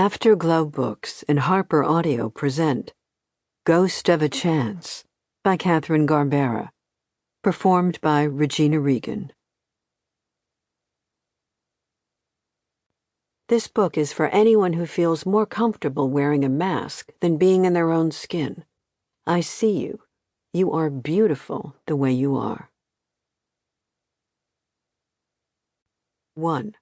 Afterglow Books and Harper Audio present Ghost of a Chance by Katherine Garbera, performed by Regina Reagan. This book is for anyone who feels more comfortable wearing a mask than being in their own skin. I see you. You are beautiful the way you are. 1.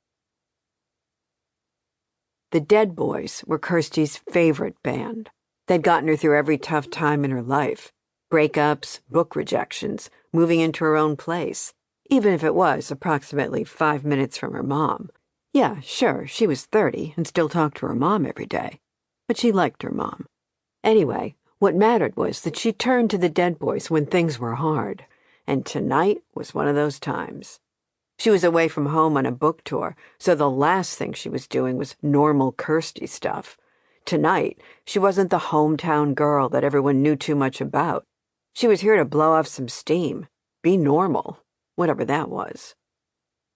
The Dead Boys were Kirsty's favorite band. They'd gotten her through every tough time in her life. Breakups, book rejections, moving into her own place, even if it was approximately 5 minutes from her mom. Yeah, sure, she was 30 and still talked to her mom every day. But she liked her mom. Anyway, what mattered was that she turned to the Dead Boys when things were hard. And tonight was one of those times. She was away from home on a book tour, so the last thing she was doing was normal Kirsty stuff. Tonight, she wasn't the hometown girl that everyone knew too much about. She was here to blow off some steam, be normal, whatever that was.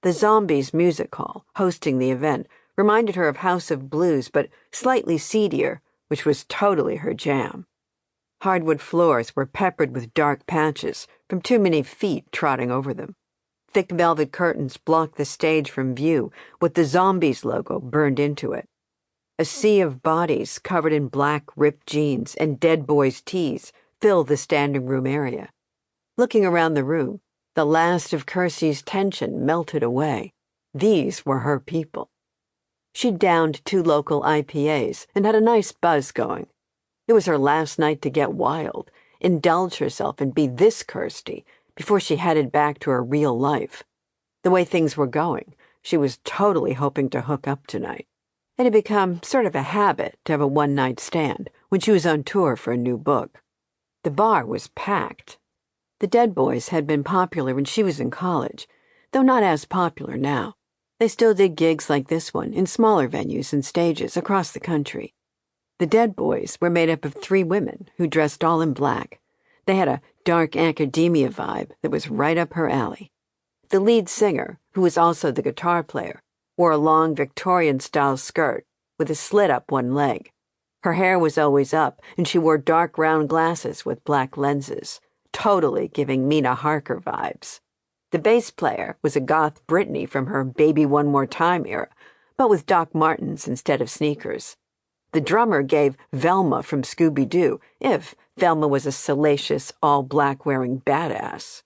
The Zombies Music Hall, hosting the event, reminded her of House of Blues, but slightly seedier, which was totally her jam. Hardwood floors were peppered with dark patches from too many feet trotting over them. Thick velvet curtains blocked the stage from view, with the Zombies logo burned into it. A sea of bodies covered in black ripped jeans and Dead Boys tees filled the standing room area. Looking around the room, the last of Kirsty's tension melted away. These were her people. She'd downed 2 local IPAs and had a nice buzz going. It was her last night to get wild, indulge herself and be this Kirsty, before she headed back to her real life. The way things were going, she was totally hoping to hook up tonight. It had become sort of a habit to have a one-night stand when she was on tour for a new book. The bar was packed. The Dead Boys had been popular when she was in college, though not as popular now. They still did gigs like this one in smaller venues and stages across the country. The Dead Boys were made up of 3 women who dressed all in black. They had a dark academia vibe that was right up her alley. The lead singer, who was also the guitar player, wore a long Victorian-style skirt with a slit up one leg. Her hair was always up, and she wore dark round glasses with black lenses, totally giving Mina Harker vibes. The bass player was a goth Britney from her Baby One More Time era, but with Doc Martens instead of sneakers. The drummer gave Velma from Scooby-Doo, if Velma was a salacious, all-black-wearing badass.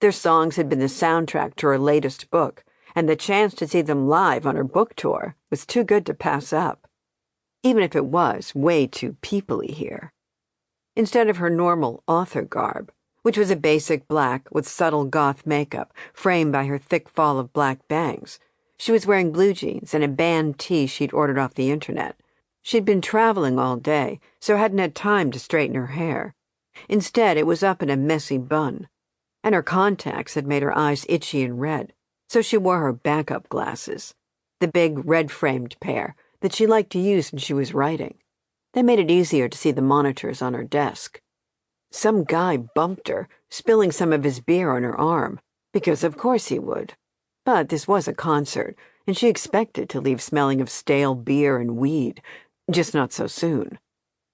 Their songs had been the soundtrack to her latest book, and the chance to see them live on her book tour was too good to pass up, even if it was way too people-y here. Instead of her normal author garb, which was a basic black with subtle goth makeup framed by her thick fall of black bangs, she was wearing blue jeans and a band tee she'd ordered off the internet. She'd been traveling all day, so hadn't had time to straighten her hair. Instead, it was up in a messy bun. And her contacts had made her eyes itchy and red, so she wore her backup glasses, the big red-framed pair that she liked to use when she was writing. They made it easier to see the monitors on her desk. Some guy bumped her, spilling some of his beer on her arm, because of course he would. But this was a concert, and she expected to leave smelling of stale beer and weed, just not so soon.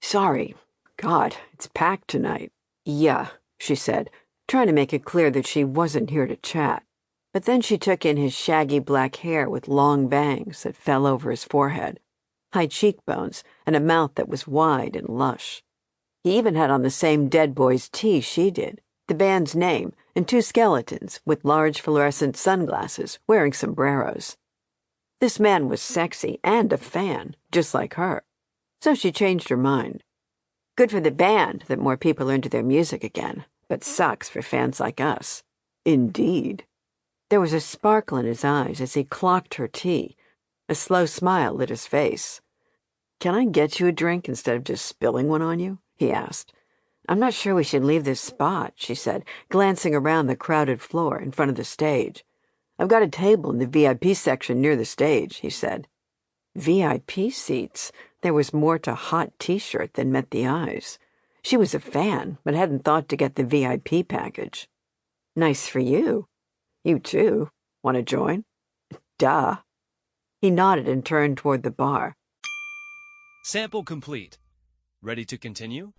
Sorry. God, it's packed tonight. Yeah, she said, trying to make it clear that she wasn't here to chat. But then she took in his shaggy black hair with long bangs that fell over his forehead, high cheekbones, and a mouth that was wide and lush. He even had on the same Dead Boys tee she did, the band's name, and 2 skeletons with large fluorescent sunglasses wearing sombreros. This man was sexy and a fan, just like her. So she changed her mind. Good for the band that more people are into their music again, but sucks for fans like us. Indeed. There was a sparkle in his eyes as he clocked her tea. A slow smile lit his face. "Can I get you a drink instead of just spilling one on you?" he asked. "I'm not sure we should leave this spot," she said, glancing around the crowded floor in front of the stage. "I've got a table in the VIP section near the stage," he said. VIP seats. There was more to hot t-shirt than met the eyes. She was a fan, but hadn't thought to get the VIP package. "Nice for you. You too. Want to join?" "Duh." He nodded and turned toward the bar. Sample complete. Ready to continue?